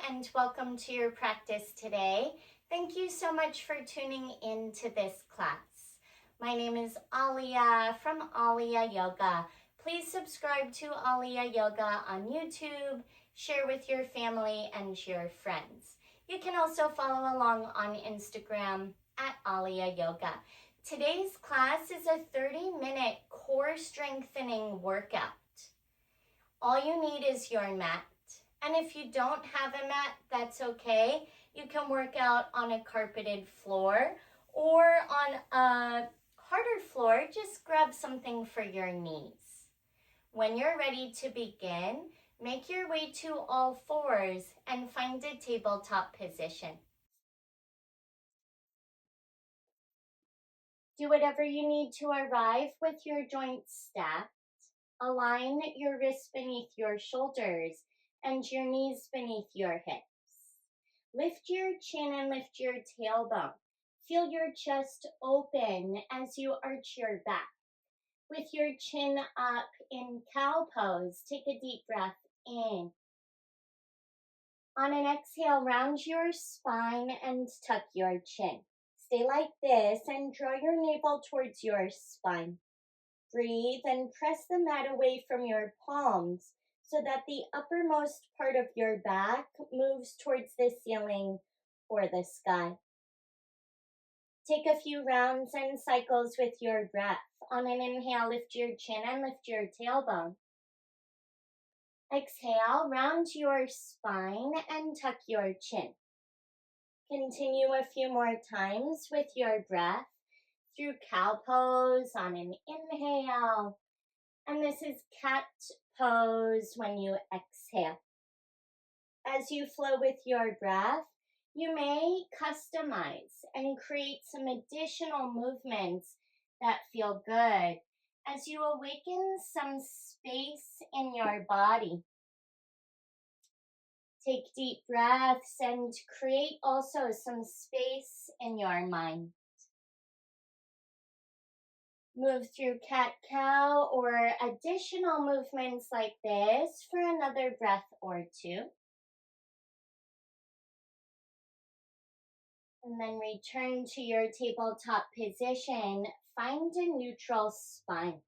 and welcome to your practice today. Thank you so much for tuning in to this class. My name is Alia from Alia Yoga. Please subscribe to Alia Yoga on YouTube, share with your family and your friends. You can also follow along on Instagram at Alia Yoga. Today's class is a 30-minute core strengthening workout. All you need is your mat. And if you don't have a mat, that's okay. You can work out on a carpeted floor or on a harder floor. Just grab something for your knees. When you're ready to begin, make your way to all fours and find a tabletop position. Do whatever you need to arrive with your joints stacked. Align your wrists beneath your shoulders and your knees beneath your hips. Lift your chin and lift your tailbone. Feel your chest open as you arch your back. With your chin up in cow pose, take a deep breath in. On an exhale, round your spine and tuck your chin. Stay like this and draw your navel towards your spine. Breathe and press the mat away from your palms so that the uppermost part of your back moves towards the ceiling or the sky. Take a few rounds and cycles with your breath. On an inhale, lift your chin and lift your tailbone. Exhale, round your spine and tuck your chin. Continue a few more times with your breath through cow pose on an inhale. And this is cat pose when you exhale. As you flow with your breath, you may customize and create some additional movements that feel good as you awaken some space in your body. Take deep breaths and create also some space in your mind. Move through cat-cow or additional movements like this for another breath or two. And then return to your tabletop position. Find a neutral spine.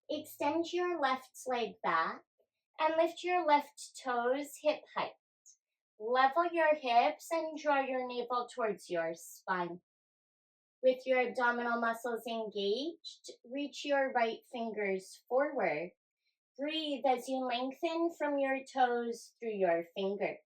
Extend your left leg back and lift your left toes hip height. Level your hips and draw your navel towards your spine. With your abdominal muscles engaged, reach your right fingers forward. Breathe as you lengthen from your toes through your fingers.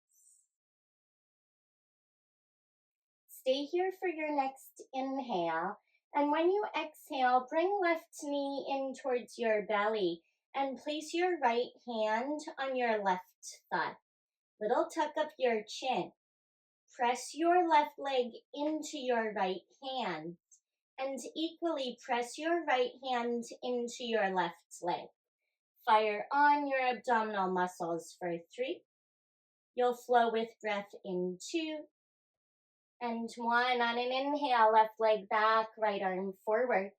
Stay here for your next inhale, and when you exhale, bring left knee in towards your belly and place your right hand on your left thigh. Little tuck up your chin. Press your left leg into your right hand and equally press your right hand into your left leg. Fire on your abdominal muscles for 3. You'll flow with breath in 2 and 1. On an inhale, left leg back, right arm forward.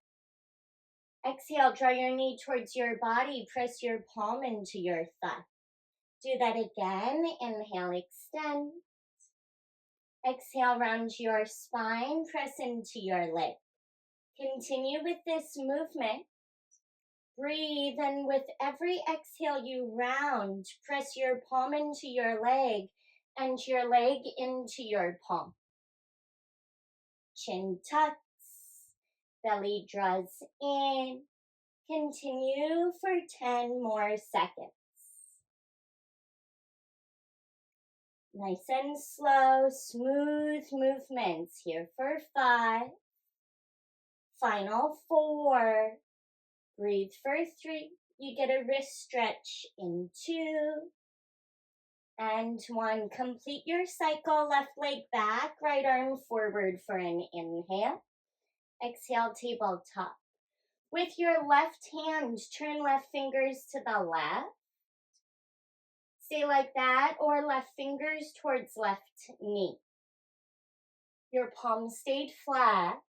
Exhale, draw your knee towards your body, press your palm into your thigh. Do that again. Inhale, extend. Exhale, round your spine, press into your leg. Continue with this movement. Breathe, and with every exhale you round, press your palm into your leg and your leg into your palm. Chin tucks, belly draws in. Continue for 10 more seconds. Nice and slow, smooth movements here for 5. Final 4. Breathe for 3. You get a wrist stretch in 2. And 1. Complete your cycle, left leg back, right arm forward for an inhale. Exhale, tabletop. With your left hand, turn left fingers to the left. Stay like that, or left fingers towards left knee. Your palms stayed flat.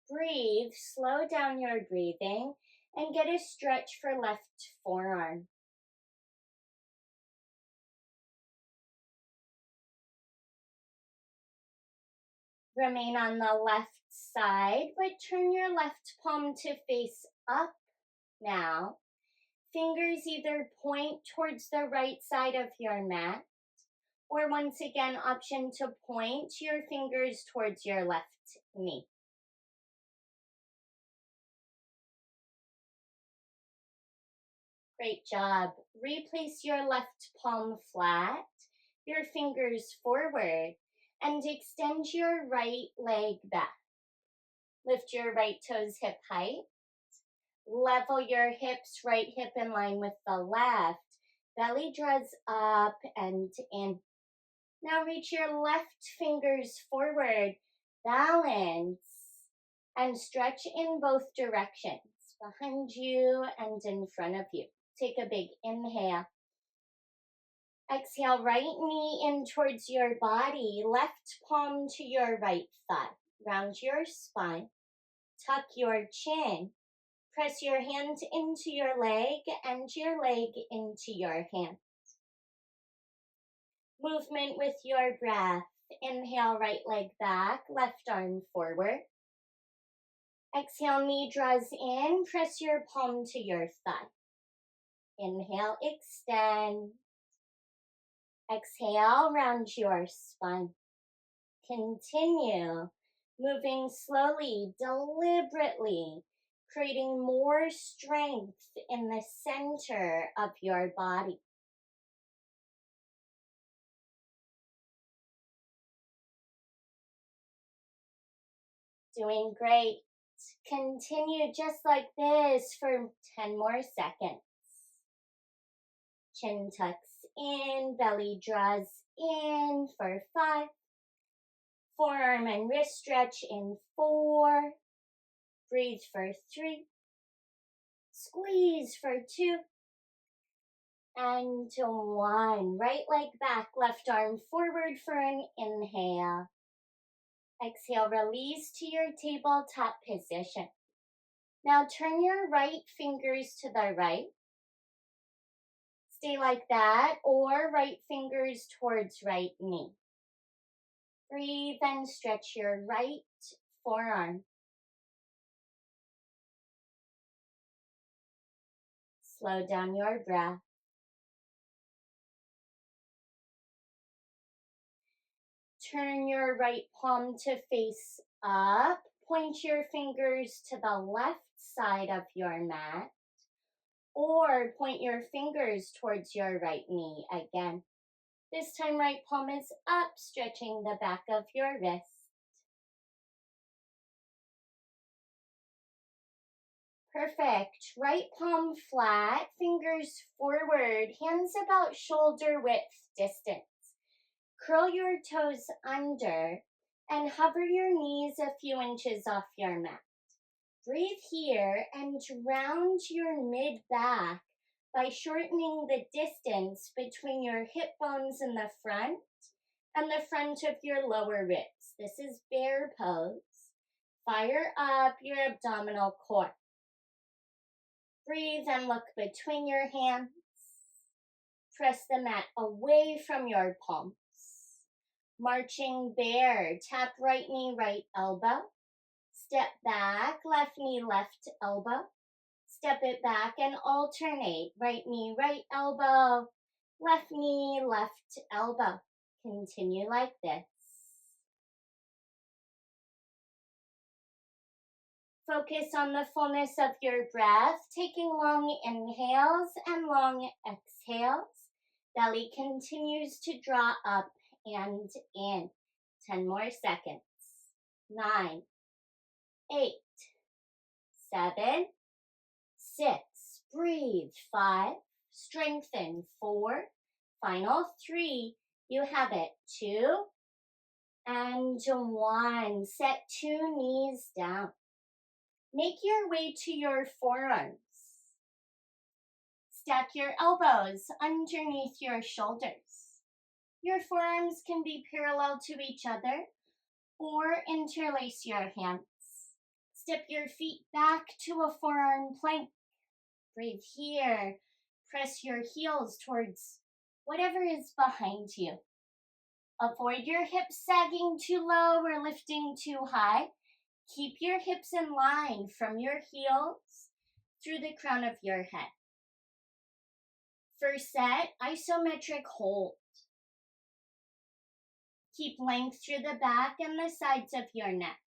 Breathe, slow down your breathing, and get a stretch for left forearm. Remain on the left side, but turn your left palm to face up now. Fingers either point towards the right side of your mat, or once again, option to point your fingers towards your left knee. Great job. Replace your left palm flat, your fingers forward, and extend your right leg back. Lift your right toes hip height. Level your hips, right hip in line with the left. Belly draws up and in. Now reach your left fingers forward. Balance and stretch in both directions, behind you and in front of you. Take a big inhale. Exhale, right knee in towards your body, left palm to your right thigh. Round your spine, tuck your chin, press your hand into your leg and your leg into your hand. Movement with your breath. Inhale, right leg back, left arm forward. Exhale, knee draws in, press your palm to your thigh. Inhale, extend. Exhale, round your spine. Continue moving slowly, deliberately, creating more strength in the center of your body. Doing great. Continue just like this for 10 more seconds. Chin tucks in, belly draws in for 5. Forearm and wrist stretch in 4. Breathe for 3. Squeeze for 2. And 1. Right leg back, left arm forward for an inhale. Exhale, release to your tabletop position. Now turn your right fingers to the right. Stay like that, or right fingers towards right knee. Breathe and stretch your right forearm. Slow down your breath. Turn your right palm to face up. Point your fingers to the left side of your mat, or point your fingers towards your right knee again. This time, right palm is up, stretching the back of your wrist. Perfect. Right palm flat, fingers forward, hands about shoulder width distance. Curl your toes under and hover your knees a few inches off your mat. Breathe here and round your mid-back by shortening the distance between your hip bones in the front and the front of your lower ribs. This is bear pose. Fire up your abdominal core. Breathe and look between your hands. Press the mat away from your palms. Marching bear, tap right knee, right elbow. Step back, left knee, left elbow. Step it back and alternate. Right knee, right elbow. Left knee, left elbow. Continue like this. Focus on the fullness of your breath, taking long inhales and long exhales. Belly continues to draw up and in. 10 more seconds. 9, 8, 7, 6. Breathe. 5. Strengthen. 4. Final 3. You have it. 2 and 1. Set 2 knees down. Make your way to your forearms. Stack your elbows underneath your shoulders. Your forearms can be parallel to each other or interlace your hands. Step your feet back to a forearm plank. Breathe here. Press your heels towards whatever is behind you. Avoid your hips sagging too low or lifting too high. Keep your hips in line from your heels through the crown of your head. First set, isometric hold. Keep length through the back and the sides of your neck.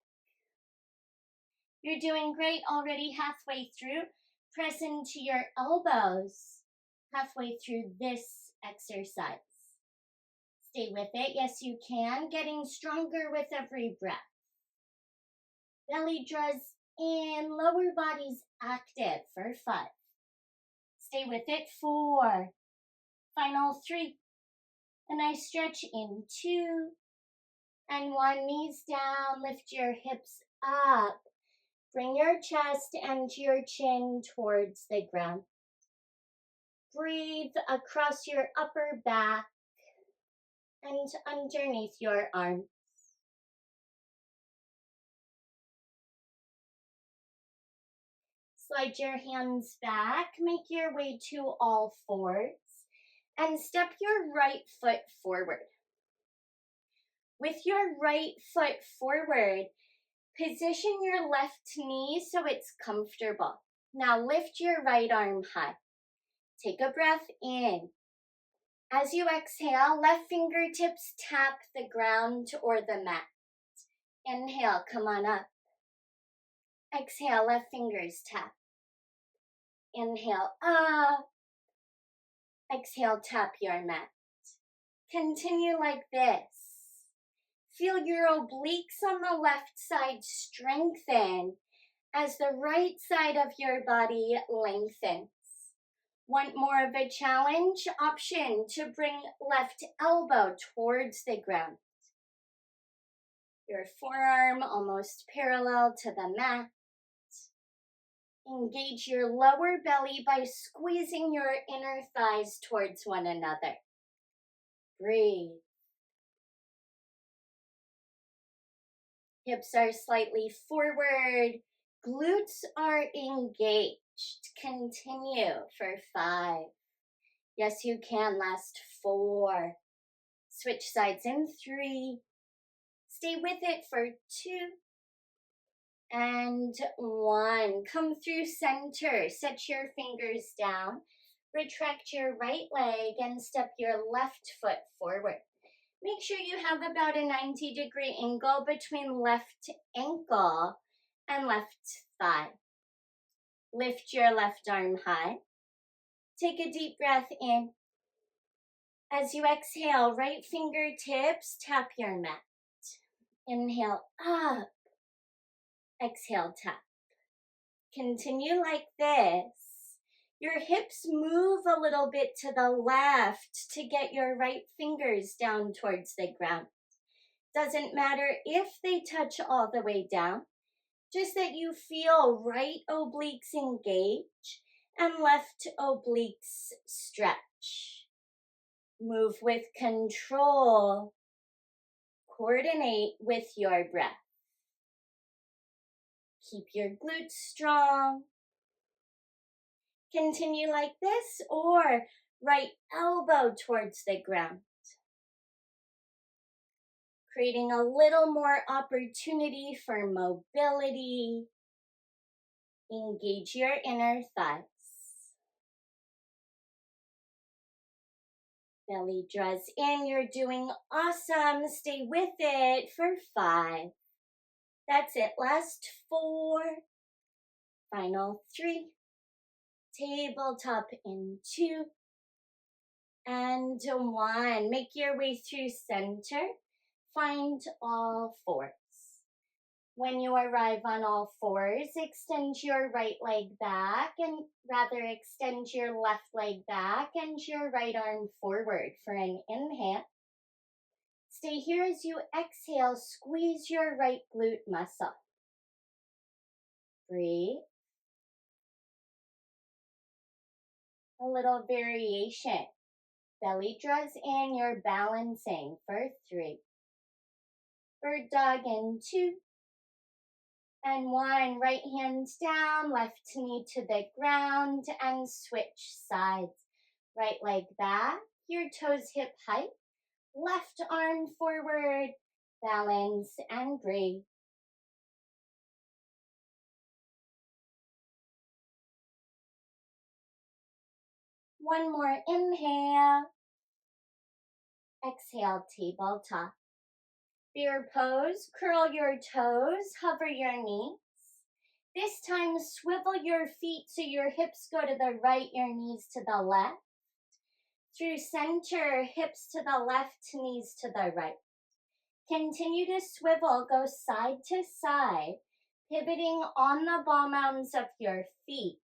You're doing great already halfway through. Press into your elbows halfway through this exercise. Stay with it. Yes, you can. Getting stronger with every breath. Belly draws in, lower body's active for 5. Stay with it. 4. Final 3. A nice stretch in 2. And 1. Knees down. Lift your hips up. Bring your chest and your chin towards the ground. Breathe across your upper back and underneath your arms. Slide your hands back, make your way to all fours, and step your right foot forward. With your right foot forward, position your left knee so it's comfortable. Now lift your right arm high. Take a breath in. As you exhale, left fingertips tap the ground or the mat. Inhale, come on up. Exhale, left fingers tap. Inhale, up. Exhale, tap your mat. Continue like this. Feel your obliques on the left side strengthen as the right side of your body lengthens. Want more of a challenge? Option to bring left elbow towards the ground. Your forearm almost parallel to the mat. Engage your lower belly by squeezing your inner thighs towards one another. Breathe. Hips are slightly forward. Glutes are engaged. Continue for 5. Yes, you can. Last 4. Switch sides in 3. Stay with it for 2. And 1. Come through center. Set your fingers down. Retract your right leg and step your left foot forward. Make sure you have about a 90-degree angle between left ankle and left thigh. Lift your left arm high. Take a deep breath in. As you exhale, right fingertips tap your mat. Inhale up. Exhale, tap. Continue like this. Your hips move a little bit to the left to get your right fingers down towards the ground. Doesn't matter if they touch all the way down, just that you feel right obliques engage and left obliques stretch. Move with control. Coordinate with your breath. Keep your glutes strong. Continue like this, or right elbow towards the ground. Creating a little more opportunity for mobility. Engage your inner thighs. Belly draws in. You're doing awesome. Stay with it for 5. That's it. Last 4. Final 3. Tabletop in 2. And 1. Make your way through center. Find all fours. When you arrive on all fours, extend your right leg back and extend your left leg back and your right arm forward for an inhale. Stay here as you exhale, squeeze your right glute muscle. Breathe. A little variation. Belly draws in, you're balancing for 3. Bird dog in 2. And 1, right hand down, left knee to the ground, and switch sides. Right leg back, your toes hip height. Left arm forward, balance and breathe. One more inhale. Exhale, tabletop. Bear pose, curl your toes, hover your knees. This time, swivel your feet so your hips go to the right, your knees to the left. Through center, hips to the left, knees to the right. Continue to swivel, go side to side, pivoting on the ball mounds of your feet.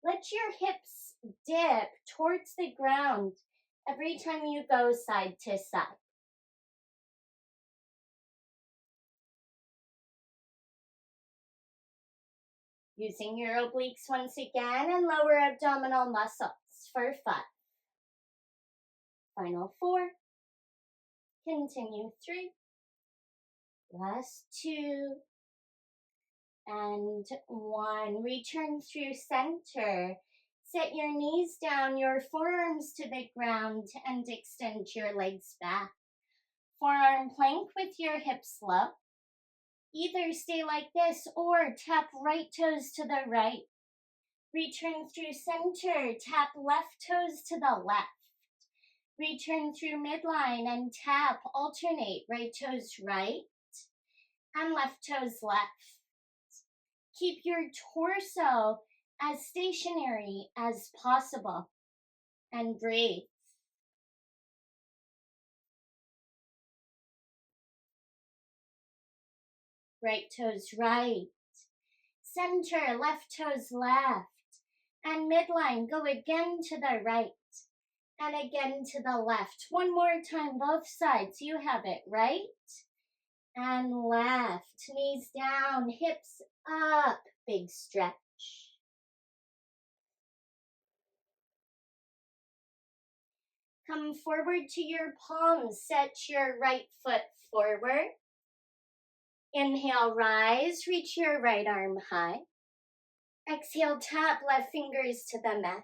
Let your hips dip towards the ground every time you go side to side. Using your obliques once again and lower abdominal muscles for 5. Final 4. Continue 3. Last 2. And 1. Return through center. Set your knees down, your forearms to the ground, and extend your legs back. Forearm plank with your hips low. Either stay like this or tap right toes to the right. Return through center, tap left toes to the left. Return through midline and tap, alternate right toes right and left toes left. Keep your torso as stationary as possible and breathe. Right toes right, center, left toes left, and midline, go again to the right and again to the left. One more time, both sides. You have it, right and left. Knees down, hips up, big stretch. Come forward to your palms. Set your right foot forward. Inhale, rise, reach your right arm high. Exhale, tap left fingers to the mat.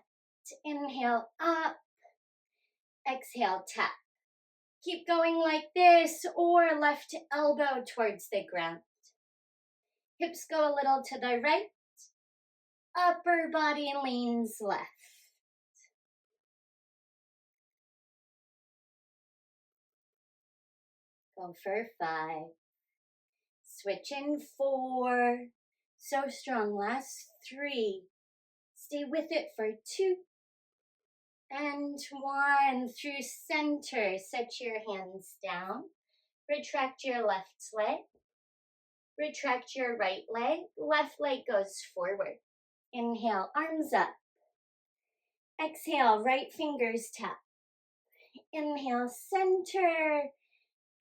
Inhale, up. Exhale, tap. Keep going like this, or left elbow towards the ground. Hips go a little to the right. Upper body leans left. Go for 5. Switch in 4. So strong. Last 3. Stay with it for 2. And 1. Through center, set your hands down. Retract your left leg. Retract your right leg. Left leg goes forward. Inhale, arms up. Exhale, right fingers tap. Inhale, center.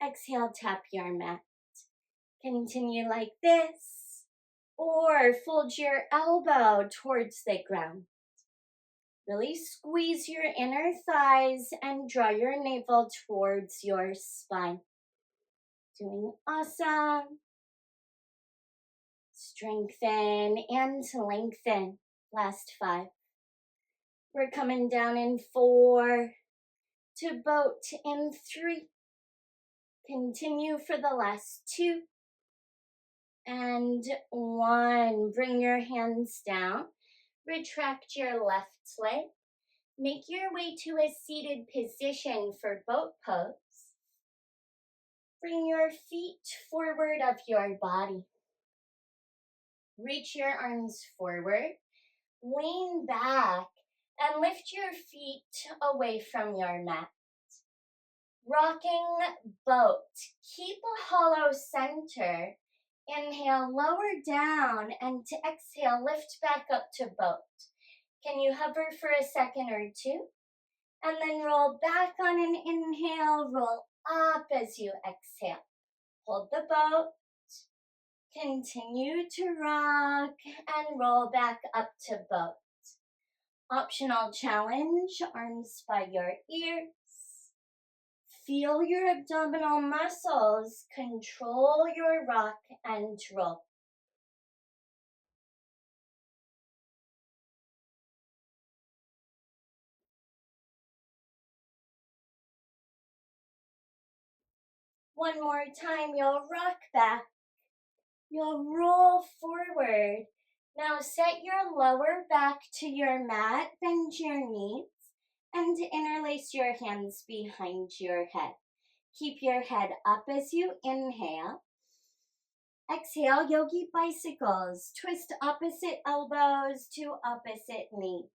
Exhale, tap your mat. Continue like this. Or fold your elbow towards the ground. Really squeeze your inner thighs and draw your navel towards your spine. Doing awesome. Strengthen and lengthen. Last 5. We're coming down in 4. To boat in 3. Continue for the last 2. And 1. Bring your hands down. Retract your left leg. Make your way to a seated position for boat pose. Bring your feet forward of your body. Reach your arms forward. Lean back and lift your feet away from your mat. Rocking boat. Keep a hollow center. Inhale, lower down, and to exhale, lift back up to boat. Can you hover for a second or 2? And then roll back on an inhale, roll up as you exhale. Hold the boat. Continue to rock and roll back up to boat. Optional challenge, arms by your ears. Feel your abdominal muscles. Control your rock and roll. One more time, you'll rock back. You'll roll forward. Now set your lower back to your mat, bend your knees, and interlace your hands behind your head. Keep your head up as you inhale. Exhale, yogi bicycles. Twist opposite elbows to opposite knees.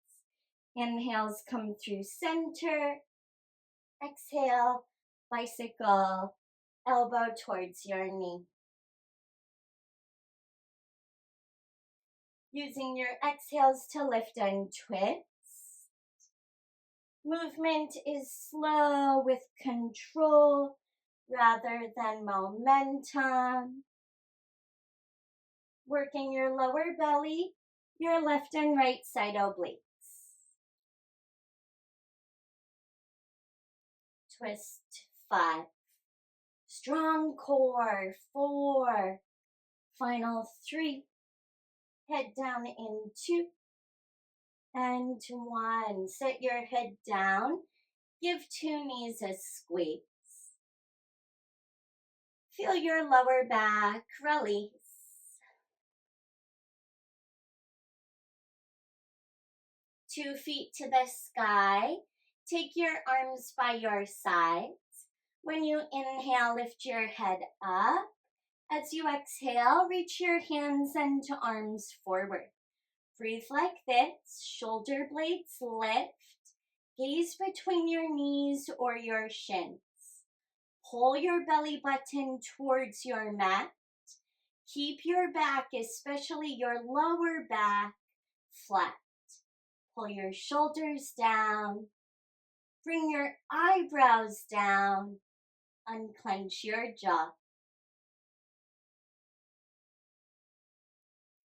Inhales come through center. Exhale, bicycle, elbow towards your knee. Using your exhales to lift and twist. Movement is slow with control rather than momentum. Working your lower belly, your left and right side obliques. Twist 5. Strong core 4. Final 3. Head down in 2. And 1. Set your head down. Give 2 knees a squeeze. Feel your lower back release. 2 feet to the sky. Take your arms by your sides. When you inhale, lift your head up. As you exhale, reach your hands and arms forward. Breathe like this. Shoulder blades lift. Gaze between your knees or your shins. Pull your belly button towards your mat. Keep your back, especially your lower back, flat. Pull your shoulders down. Bring your eyebrows down. Unclench your jaw.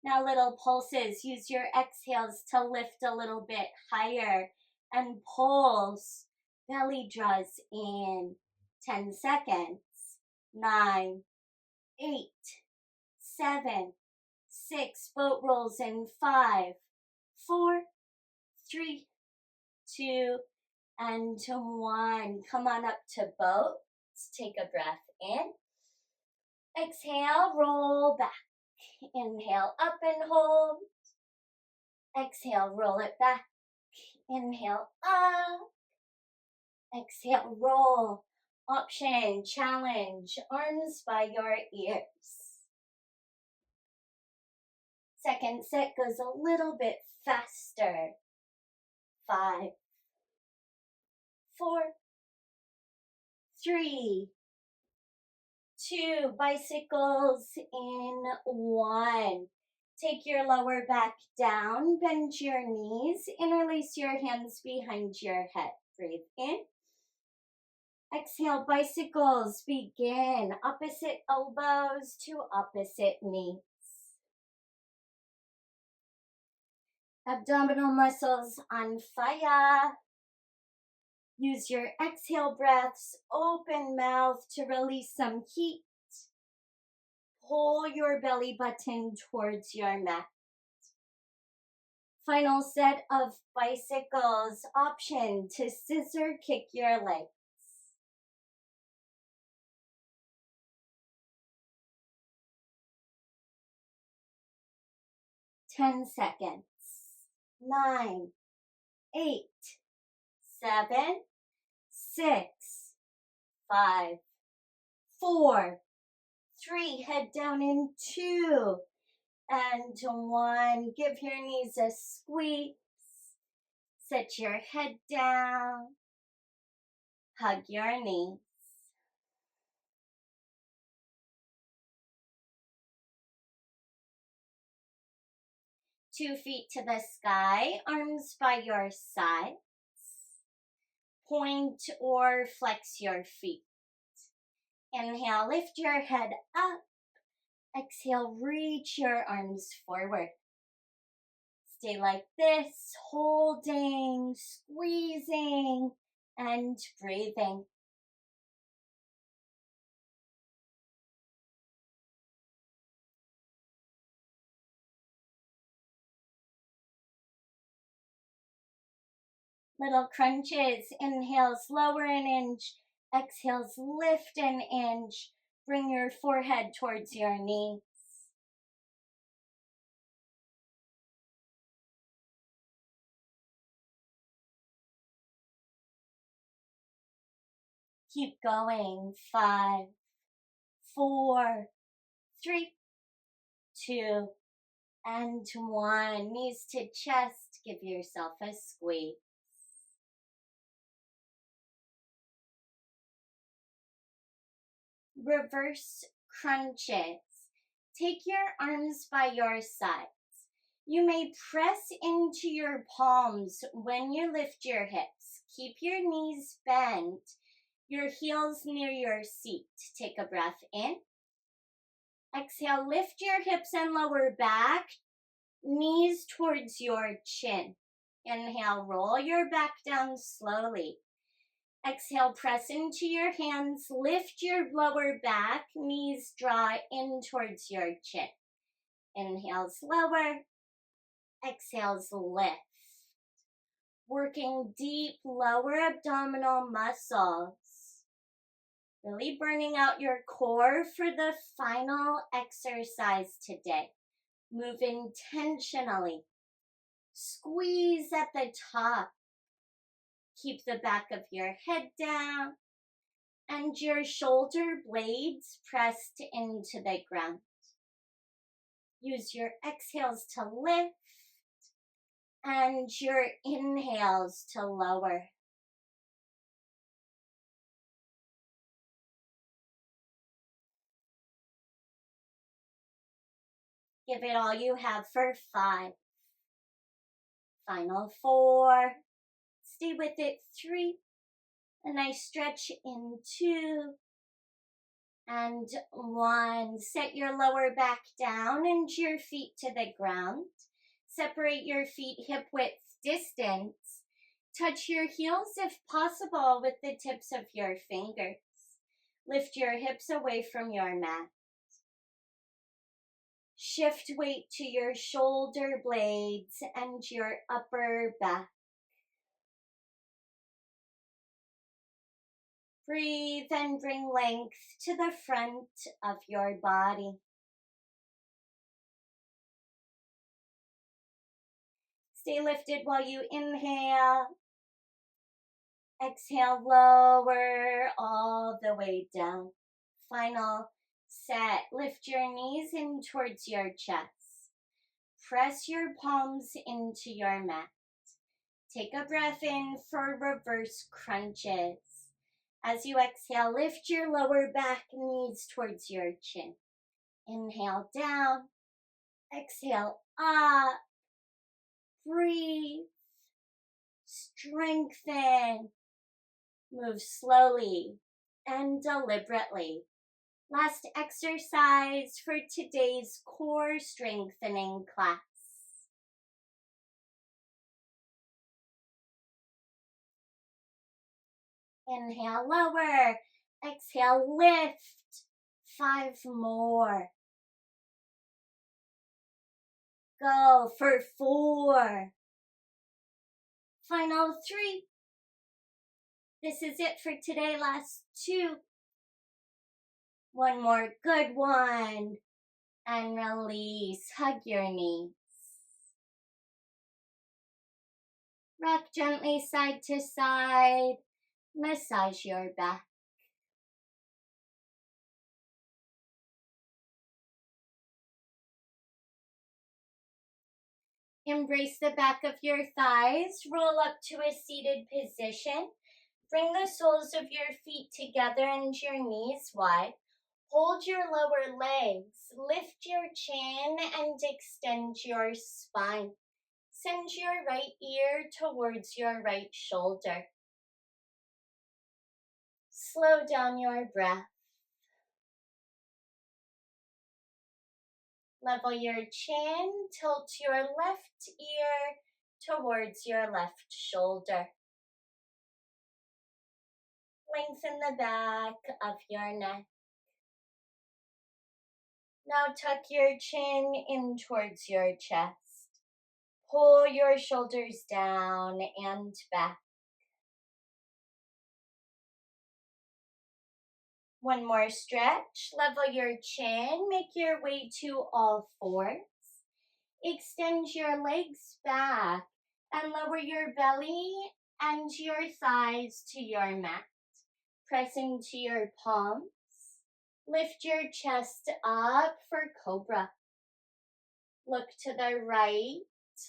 Now little pulses. Use your exhales to lift a little bit higher and pulse. Belly draws in. 10 seconds. 9, 8, 7, 6. Boat rolls in 5, 4, 3, 2, and 1. Come on up to boat. Let's take a breath in. Exhale, roll back. Inhale, up and hold. Exhale, roll it back. Inhale, up. Exhale, roll. Option, challenge, arms by your ears. Second set goes a little bit faster. 5, 4, 3, 2, bicycles in 1. Take your lower back down, bend your knees, interlace your hands behind your head. Breathe in. Exhale, bicycles begin. Opposite elbows to opposite knees. Abdominal muscles on fire. Use your exhale breaths, open mouth to release some heat. Pull your belly button towards your mat. Final set of bicycles. Option to scissor kick your legs. 10 seconds. 9, 8, 7, 6, 5, 4, 3. Head down in 2 and 1. Give your knees a squeeze. Set your head down. Hug your knees. Two feet to the sky, arms by your sides. Point or flex your feet. Inhale, lift your head up. Exhale, reach your arms forward. Stay like this, holding, squeezing, and breathing. Little crunches. Inhale, slower an inch. Exhales, lift an inch. Bring your forehead towards your knees. Keep going. 5, 4, 3, 2, and 1. Knees to chest. Give yourself a squeeze. Reverse crunches. Take your arms by your sides. You may press into your palms when you lift your hips. Keep your knees bent, your heels near your seat. Take a breath in. Exhale, lift your hips and lower back, knees towards your chin. Inhale, roll your back down slowly. Exhale, press into your hands, lift your lower back, knees draw in towards your chin. Inhales, lower. Exhales, lift. Working deep lower abdominal muscles. Really burning out your core for the final exercise today. Move intentionally. Squeeze at the top. Keep the back of your head down and your shoulder blades pressed into the ground. Use your exhales to lift and your inhales to lower. Give it all you have for 5. Final 4. Stay with it. 3. A nice stretch in 2. And 1. Set your lower back down and your feet to the ground. Separate your feet hip width distance. Touch your heels if possible with the tips of your fingers. Lift your hips away from your mat. Shift weight to your shoulder blades and your upper back. Breathe and bring length to the front of your body. Stay lifted while you inhale. Exhale, lower all the way down. Final set. Lift your knees in towards your chest. Press your palms into your mat. Take a breath in for reverse crunches. As you exhale, lift your lower back, knees towards your chin. Inhale down. Exhale up. Breathe. Strengthen. Move slowly and deliberately. Last exercise for today's core strengthening class. Inhale, lower. Exhale, lift. 5 more. Go for 4. Final 3. This is it for today. Last 2. One more good one. And release. Hug your knees. Rock gently side to side. Massage your back. Embrace the back of your thighs. Roll up to a seated position. Bring the soles of your feet together and your knees wide. Hold your lower legs. Lift your chin and extend your spine. Send your right ear towards your right shoulder. Slow down your breath. Level your chin. Tilt your left ear towards your left shoulder. Lengthen the back of your neck. Now tuck your chin in towards your chest. Pull your shoulders down and back. One more stretch. Level your chin. Make your way to all fours. Extend your legs back and lower your belly and your thighs to your mat. Press into your palms. Lift your chest up for cobra. Look to the right.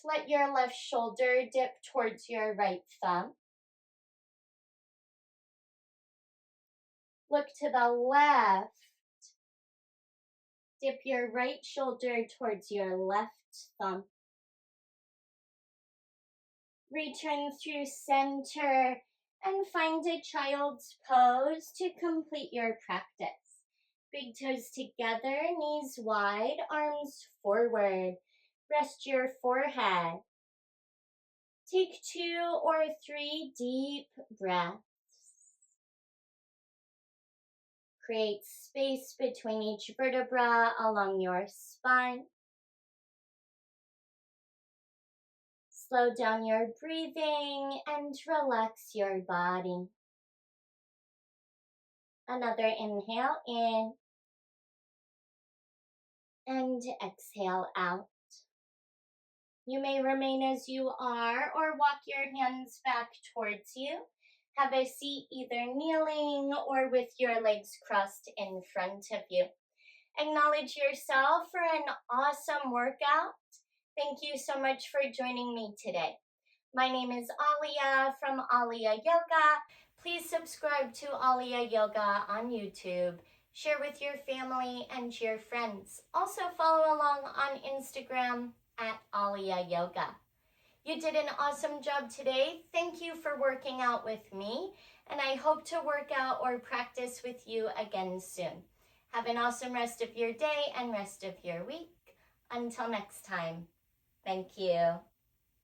Let your left shoulder dip towards your right thumb. Look to the left. Dip your right shoulder towards your left thumb. Return through center and find a child's pose to complete your practice. Big toes together, knees wide, arms forward. Rest your forehead. Take 2 or 3 deep breaths. Create space between each vertebra along your spine. Slow down your breathing and relax your body. Another inhale in and exhale out. You may remain as you are or walk your hands back towards you. Have a seat either kneeling or with your legs crossed in front of you. Acknowledge yourself for an awesome workout. Thank you so much for joining me today. My name is Alia from Alia Yoga. Please subscribe to Alia Yoga on YouTube. Share with your family and your friends. Also follow along on Instagram at Alia Yoga. You did an awesome job today. Thank you for working out with me, and I hope to work out or practice with you again soon. Have an awesome rest of your day and rest of your week. Until next time, thank you.